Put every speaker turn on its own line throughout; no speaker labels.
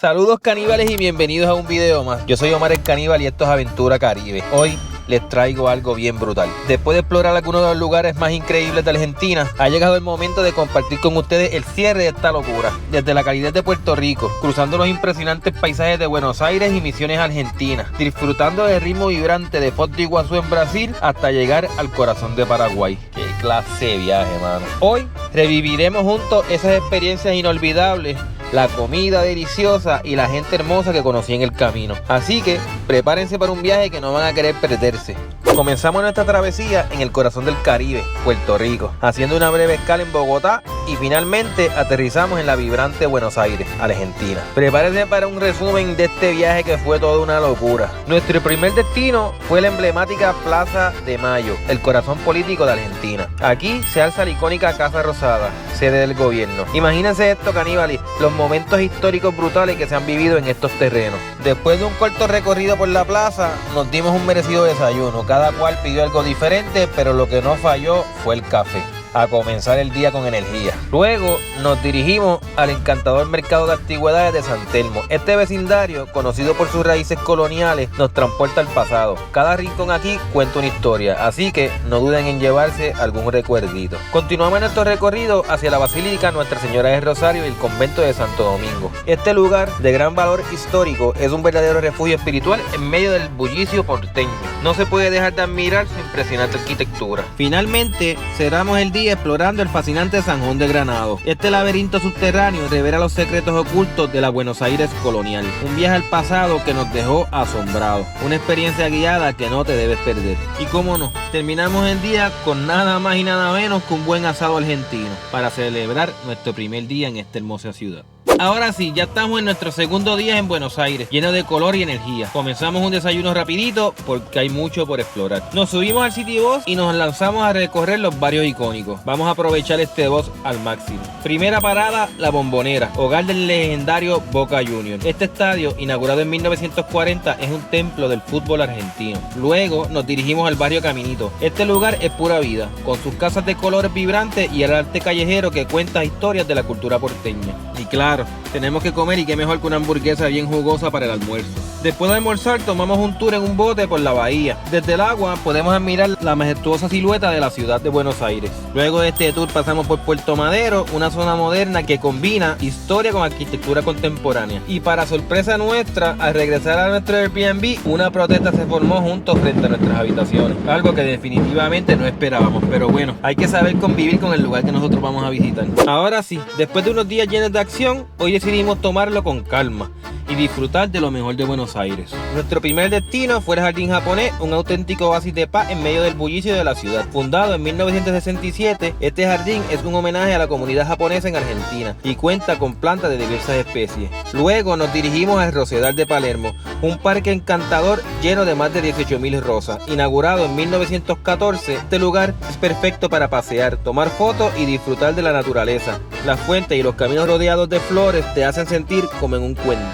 Saludos caníbales y bienvenidos a un video más. Yo soy Omar el Caníbal y esto es Aventura Caribe. Hoy les traigo algo bien brutal. Después de explorar algunos de los lugares más increíbles de Argentina, ha llegado el momento de compartir con ustedes el cierre de esta locura. Desde la calidad de Puerto Rico, cruzando los impresionantes paisajes de Buenos Aires y Misiones, Argentina, disfrutando del ritmo vibrante de Foz do Iguazú en Brasil, hasta llegar al corazón de Paraguay. ¡Qué clase de viaje, mano! Hoy reviviremos juntos esas experiencias inolvidables, la comida deliciosa y la gente hermosa que conocí en el camino. Así que prepárense para un viaje que no van a querer perderse. Comenzamos nuestra travesía en el corazón del Caribe, Puerto Rico, haciendo una breve escala en Bogotá y finalmente aterrizamos en la vibrante Buenos Aires, Argentina. Prepárense para un resumen de este viaje que fue toda una locura. Nuestro primer destino fue la emblemática Plaza de Mayo, el corazón político de Argentina. Aquí se alza la icónica Casa Rosada, sede del gobierno. Imagínense esto, caníbales, los momentos históricos brutales que se han vivido en estos terrenos. Después de un corto recorrido por la plaza, nos dimos un merecido desayuno. Cada cual pidió algo diferente, pero lo que no falló fue el café. A comenzar el día con energía. Luego nos dirigimos al encantador mercado de antigüedades de San Telmo. Este vecindario, conocido por sus raíces coloniales, nos transporta al pasado. Cada rincón aquí cuenta una historia, así que no duden en llevarse algún recuerdito. Continuamos nuestro recorrido hacia la Basílica Nuestra Señora del Rosario y el convento de Santo Domingo. Este lugar de gran valor histórico es un verdadero refugio espiritual en medio del bullicio porteño. No se puede dejar de admirar su impresionante arquitectura. Finalmente cerramos el día explorando el fascinante San Juan de Granado. Este laberinto subterráneo revela los secretos ocultos de la Buenos Aires colonial. Un viaje al pasado que nos dejó asombrados. Una experiencia guiada que no te debes perder. Y cómo no, terminamos el día con nada más y nada menos que un buen asado argentino para celebrar nuestro primer día en esta hermosa ciudad. Ahora sí, ya estamos en nuestro segundo día en Buenos Aires, lleno de color y energía. Comenzamos un desayuno rapidito porque hay mucho por explorar. Nos subimos al City Bus y nos lanzamos a recorrer los barrios icónicos. Vamos a aprovechar este bus al máximo. Primera parada, La Bombonera, hogar del legendario Boca Juniors. Este estadio, inaugurado en 1940, es un templo del fútbol argentino. Luego nos dirigimos al barrio Caminito. Este lugar es pura vida, con sus casas de colores vibrantes y el arte callejero que cuenta historias de la cultura porteña. Y claro, tenemos que comer y qué mejor que una hamburguesa bien jugosa para el almuerzo. Después de almorzar tomamos un tour en un bote por la bahía. Desde el agua podemos admirar la majestuosa silueta de la ciudad de Buenos Aires. Luego de este tour pasamos por Puerto Madero, una zona moderna que combina historia con arquitectura contemporánea. Y para sorpresa nuestra, al regresar a nuestro Airbnb, una protesta se formó junto frente a nuestras habitaciones. Algo que definitivamente no esperábamos, pero bueno, hay que saber convivir con el lugar que nosotros vamos a visitar. Ahora sí, después de unos días llenos de acción, hoy decidimos tomarlo con calma y disfrutar de lo mejor de Buenos Aires. Nuestro primer destino fue el Jardín Japonés, un auténtico oasis de paz en medio del bullicio de la ciudad. Fundado en 1967, este jardín es un homenaje a la comunidad japonesa en Argentina y cuenta con plantas de diversas especies. Luego nos dirigimos al Rosedal de Palermo, un parque encantador lleno de más de 18.000 rosas. Inaugurado en 1914, este lugar es perfecto para pasear, tomar fotos y disfrutar de la naturaleza. Las fuentes y los caminos rodeados de flores te hacen sentir como en un cuento.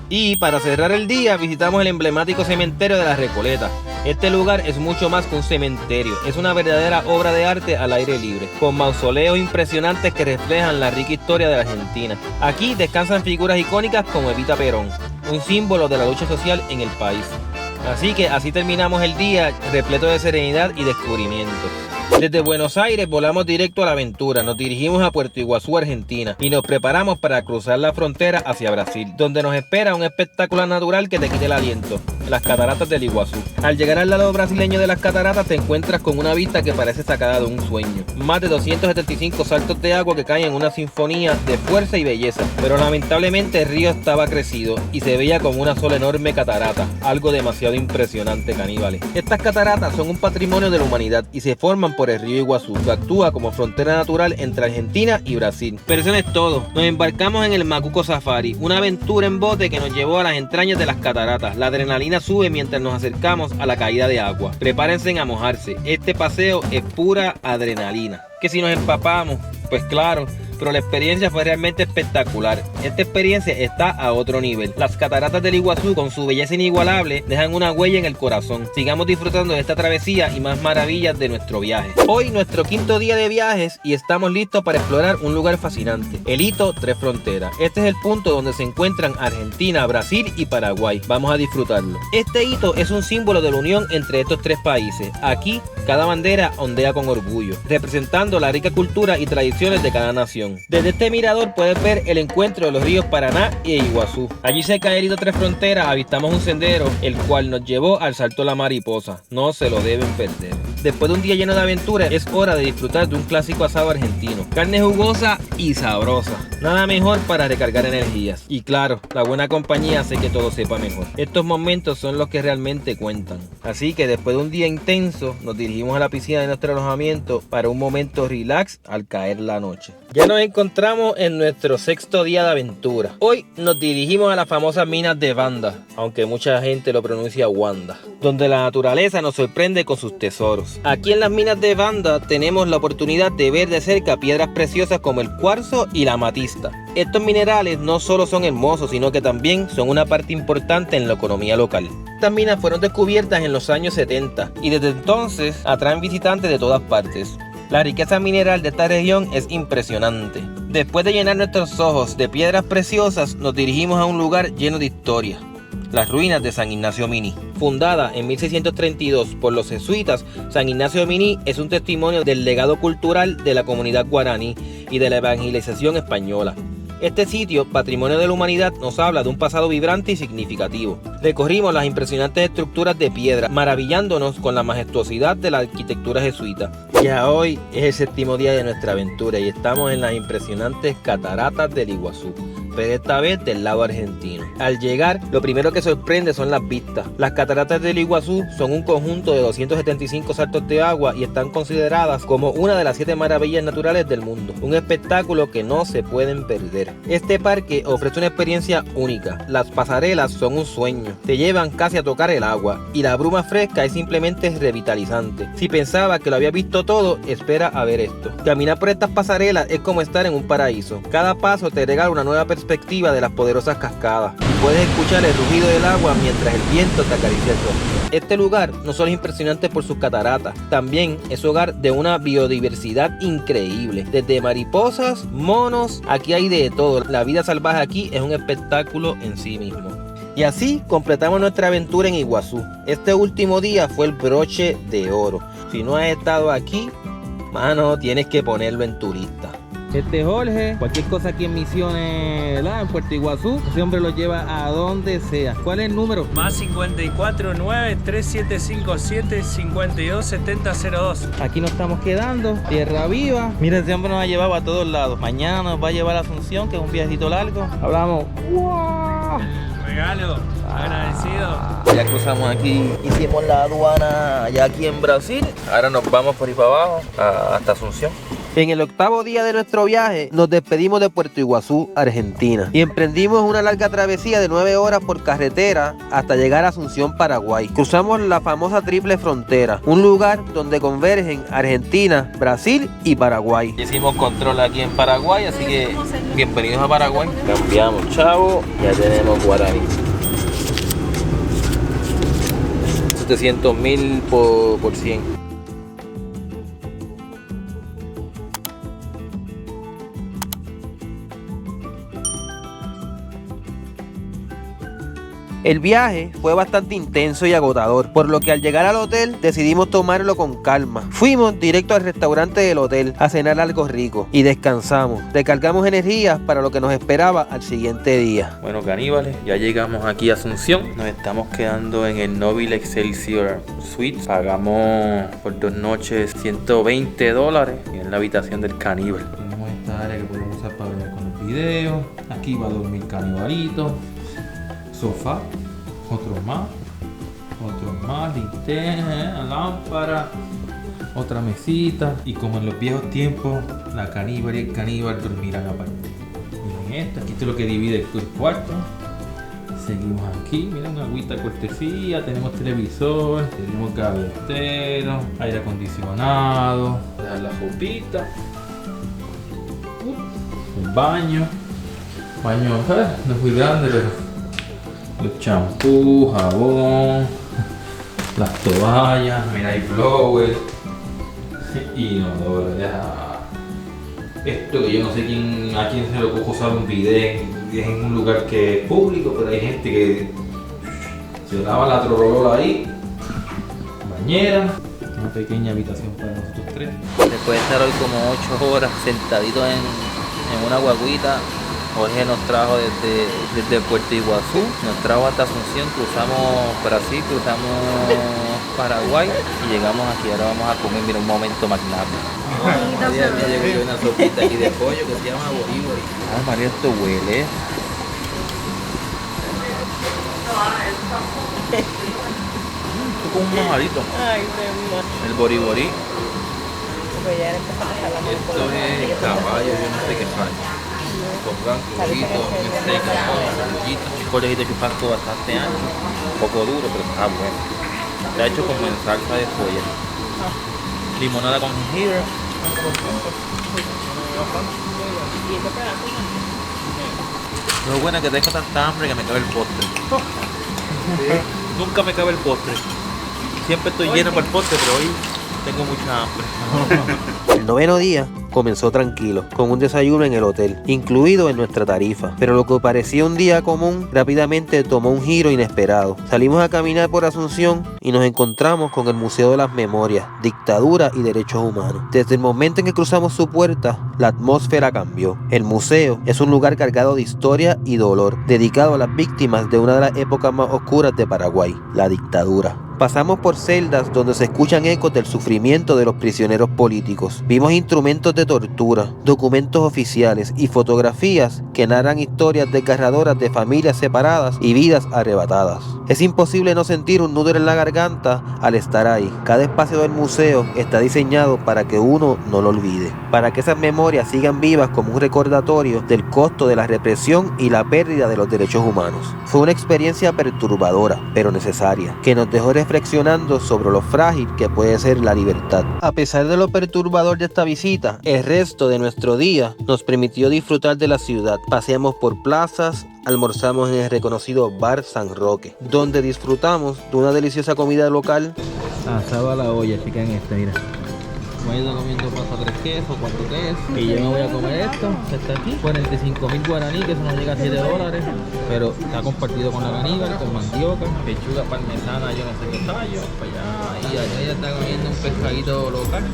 Y para cerrar el día visitamos el emblemático cementerio de la Recoleta. Este lugar es mucho más que un cementerio, es una verdadera obra de arte al aire libre, con mausoleos impresionantes que reflejan la rica historia de la Argentina. Aquí descansan figuras icónicas como Evita Perón, un símbolo de la lucha social en el país. Así que así terminamos el día repleto de serenidad y descubrimiento. Desde Buenos Aires volamos directo a la aventura, nos dirigimos a Puerto Iguazú, Argentina, y nos preparamos para cruzar la frontera hacia Brasil, donde nos espera un espectáculo natural que te quite el aliento, las cataratas del Iguazú. Al llegar al lado brasileño de las cataratas te encuentras con una vista que parece sacada de un sueño. Más de 275 saltos de agua que caen en una sinfonía de fuerza y belleza, pero lamentablemente el río estaba crecido y se veía como una sola enorme catarata, algo demasiado impresionante, caníbales. Estas cataratas son un patrimonio de la humanidad y se forman por el río Iguazú, que actúa como frontera natural entre Argentina y Brasil. Pero eso no es todo, nos embarcamos en el Macuco Safari, una aventura en bote que nos llevó a las entrañas de las cataratas. La adrenalina sube mientras nos acercamos a la caída de agua. Prepárense a mojarse, este paseo es pura adrenalina. Que si nos empapamos, pues claro, pero la experiencia fue realmente espectacular. Esta experiencia está a otro nivel. Las cataratas del Iguazú, con su belleza inigualable, dejan una huella en el corazón. Sigamos disfrutando de esta travesía y más maravillas de nuestro viaje. Hoy nuestro quinto día de viajes y estamos listos para explorar un lugar fascinante, el Hito Tres Fronteras. Este es el punto donde se encuentran Argentina, Brasil y Paraguay. Vamos a disfrutarlo. Este hito es un símbolo de la unión entre estos tres países. Aquí cada bandera ondea con orgullo, representando la rica cultura y tradiciones de cada nación. Desde este mirador puedes ver el encuentro de los ríos Paraná y Iguazú. Allí cerca del Hito Tres Fronteras avistamos un sendero, el cual nos llevó al Salto La Mariposa. No se lo deben perder. Después de un día lleno de aventuras, es hora de disfrutar de un clásico asado argentino. Carne jugosa y sabrosa. Nada mejor para recargar energías. Y claro, la buena compañía hace que todo sepa mejor. Estos momentos son los que realmente cuentan. Así que después de un día intenso, nos dirigimos a la piscina de nuestro alojamiento para un momento relax al caer la noche. Ya nos encontramos en nuestro sexto día de aventura. Hoy nos dirigimos a las famosas minas de Wanda, aunque mucha gente lo pronuncia Wanda, donde la naturaleza nos sorprende con sus tesoros. Aquí en las minas de Wanda tenemos la oportunidad de ver de cerca piedras preciosas como el cuarzo y la amatista. Estos minerales no solo son hermosos, sino que también son una parte importante en la economía local. Estas minas fueron descubiertas en los años 70 y desde entonces atraen visitantes de todas partes. La riqueza mineral de esta región es impresionante. Después de llenar nuestros ojos de piedras preciosas, nos dirigimos a un lugar lleno de historia. Las ruinas de San Ignacio Miní. Fundada en 1632 por los jesuitas, San Ignacio Miní es un testimonio del legado cultural de la comunidad guaraní y de la evangelización española. Este sitio, patrimonio de la humanidad, nos habla de un pasado vibrante y significativo. Recorrimos las impresionantes estructuras de piedra, maravillándonos con la majestuosidad de la arquitectura jesuita. Ya hoy es el séptimo día de nuestra aventura y estamos en las impresionantes cataratas del Iguazú, pero esta vez del lado argentino. Al llegar, lo primero que sorprende son las vistas. Las cataratas del Iguazú son un conjunto de 275 saltos de agua y están consideradas como una de las 7 maravillas naturales del mundo. Un espectáculo que no se pueden perder. Este parque ofrece una experiencia única. Las pasarelas son un sueño. Te llevan casi a tocar el agua y la bruma fresca es simplemente revitalizante. Si pensaba que lo había visto todo, espera a ver esto. Caminar por estas pasarelas es como estar en un paraíso. Cada paso te regala una nueva perspectiva de las poderosas cascadas y puedes escuchar el rugido del agua mientras el viento te acaricia el rostro. Este lugar no solo es impresionante por sus cataratas, también es hogar de una biodiversidad increíble. Desde mariposas, monos, aquí hay de todo. La vida salvaje aquí es un espectáculo en sí mismo. Y así completamos nuestra aventura en Iguazú. Este último día fue el broche de oro. Si no has estado aquí, mano, tienes que ponerlo en tu lista. Este es Jorge, cualquier cosa aquí en Misiones, ¿verdad? En Puerto Iguazú, ese hombre lo lleva a donde sea. ¿Cuál es el número?
Más 54 9 3757 52 7002.
Aquí nos estamos quedando, Tierra Viva. Mira, ese hombre nos ha llevado a todos lados. Mañana nos va a llevar a Asunción, que es un viajito largo. Hablamos. ¡Wow!
Regalo, agradecido.
Ya cruzamos aquí, hicimos la aduana ya aquí en Brasil. Ahora nos vamos por ahí para abajo hasta Asunción. En el octavo día de nuestro viaje nos despedimos de Puerto Iguazú, Argentina, y emprendimos una larga travesía de 9 horas por carretera hasta llegar a Asunción, Paraguay. Cruzamos la famosa triple frontera, un lugar donde convergen Argentina, Brasil y Paraguay. Hicimos control aquí en Paraguay, así que bienvenidos a Paraguay. Cambiamos chavo, ya tenemos guaraní. 700.000 por 100. El viaje fue bastante intenso y agotador, por lo que al llegar al hotel decidimos tomarlo con calma. Fuimos directo al restaurante del hotel a cenar algo rico y descansamos. Recargamos energías para lo que nos esperaba al siguiente día. Bueno, caníbales, ya llegamos aquí a Asunción. Nos estamos quedando en el Nobile Excelsior Suite. Pagamos por 2 noches $120 y en la habitación del caníbal. Tenemos esta área que podemos usar para ver con los videos. Aquí va a dormir canibalito. Sofá, otro más, linterna, lámpara, otra mesita. Y como en los viejos tiempos, la caníbal y el caníbal dormirán aparte. Miren esto, aquí esto es lo que divide el cuarto. Seguimos aquí, miren, una agüita cortesía, tenemos televisor, tenemos gavetero, aire acondicionado, dejar la ropita. baño, no es muy grande, pero el champú, jabón, las toallas, mira, hay blower, inodoro, ya. Esto que yo no sé a quién se le ocurre usar un bidet en un lugar que es público, pero hay gente que se lava la trololola ahí. Bañera, una pequeña habitación para nosotros tres.
Después de estar hoy como 8 horas sentaditos en una guaguita, Jorge nos trajo desde Puerto Iguazú, nos trajo hasta Asunción, cruzamos Brasil, cruzamos Paraguay y llegamos aquí. Ahora vamos a comer, mira, un momento magnánimo. María me llegó una sopita aquí de pollo que se llama boriborí. Ah, María, esto huele. Esto es como un majarito. El boriborí. Esto es caballo, yo no sé qué sabe. Con blanco, juguito, steak, cebollita. Jorge de chupasco bastante ancho, un poco duro, pero está bueno. Está hecho como en salsa de soya. Limonada con jengibre. Lo bueno es que tengo tanta hambre que me cabe el postre. Nunca me cabe el postre. Siempre estoy lleno para el postre, pero hoy tengo mucha hambre.
El noveno día comenzó tranquilo, con un desayuno en el hotel, incluido en nuestra tarifa. Pero lo que parecía un día común, rápidamente tomó un giro inesperado. Salimos a caminar por Asunción y nos encontramos con el Museo de las Memorias, Dictadura y Derechos Humanos. Desde el momento en que cruzamos su puerta, la atmósfera cambió. El museo es un lugar cargado de historia y dolor, dedicado a las víctimas de una de las épocas más oscuras de Paraguay, la dictadura. Pasamos por celdas donde se escuchan ecos del sufrimiento de los prisioneros políticos. Vimos instrumentos de tortura, documentos oficiales y fotografías que narran historias desgarradoras de familias separadas y vidas arrebatadas. Es imposible no sentir un nudo en la garganta al estar ahí. Cada espacio del museo está diseñado para que uno no lo olvide, para que esas memorias sigan vivas como un recordatorio del costo de la represión y la pérdida de los derechos humanos. Fue una experiencia perturbadora, pero necesaria, que nos dejó reflexionando sobre lo frágil que puede ser la libertad. A pesar de lo perturbador de esta visita, el resto de nuestro día nos permitió disfrutar de la ciudad. Paseamos por plazas, almorzamos en el reconocido Bar San Roque, donde disfrutamos de una deliciosa comida local. Asado a la olla, chequen esta, mira. Me he ido comiendo pasta 3 quesos, 4 quesos. Y yo me voy a comer esto, que está aquí. 45.000 guaraní, que eso nos llega a $7. Pero está compartido con la caníbal, con mandioca, pechuga parmesana, yo no sé qué tallo. Para allá. Y allá ella está comiendo un pescadito local.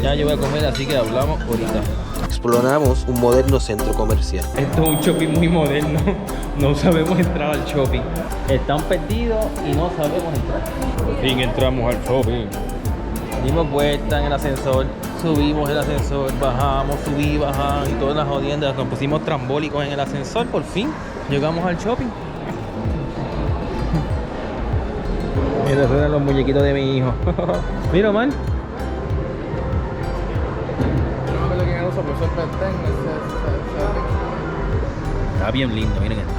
Ya yo voy a comer, así que hablamos ahorita. Exploramos un moderno centro comercial.
Esto es un shopping muy moderno. No sabemos entrar al shopping.
Están perdidos y no sabemos entrar.
Por fin entramos al shopping.
Dimos vuelta en el ascensor, subimos el ascensor, bajamos, subí, bajamos y todas las jodiendas. Nos pusimos trambólicos en el ascensor, por fin llegamos al shopping. Mira, esos eran los muñequitos de mi hijo. Mira, man. Está bien lindo, miren esto.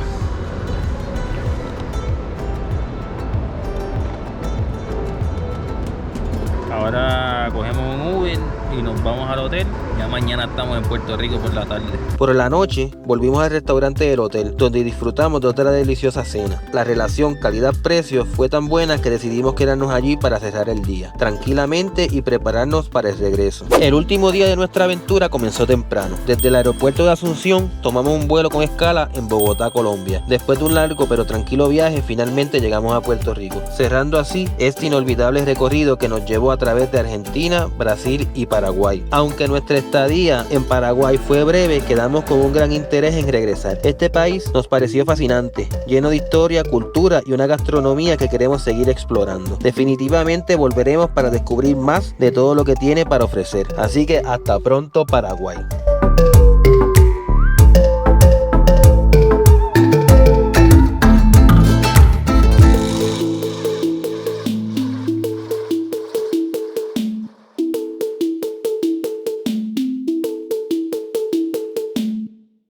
Ahora cogemos un Uber y nos vamos al hotel. Ya mañana estamos en Puerto Rico por la tarde. Por la noche volvimos al restaurante del hotel, donde disfrutamos de otra deliciosa cena. La relación calidad-precio fue tan buena que decidimos quedarnos allí para cerrar el día, tranquilamente, y prepararnos para el regreso. El último día de nuestra aventura comenzó temprano. Desde el aeropuerto de Asunción tomamos un vuelo con escala en Bogotá, Colombia. Después de un largo pero tranquilo viaje, finalmente llegamos a Puerto Rico, cerrando así este inolvidable recorrido que nos llevó a través de Argentina, Brasil y Paraguay. Aunque nuestra estadía en Paraguay fue breve, quedamos con un gran interés en regresar. Este país nos pareció fascinante, lleno de historia, cultura y una gastronomía que queremos seguir explorando. Definitivamente volveremos para descubrir más de todo lo que tiene para ofrecer. Así que hasta pronto, Paraguay.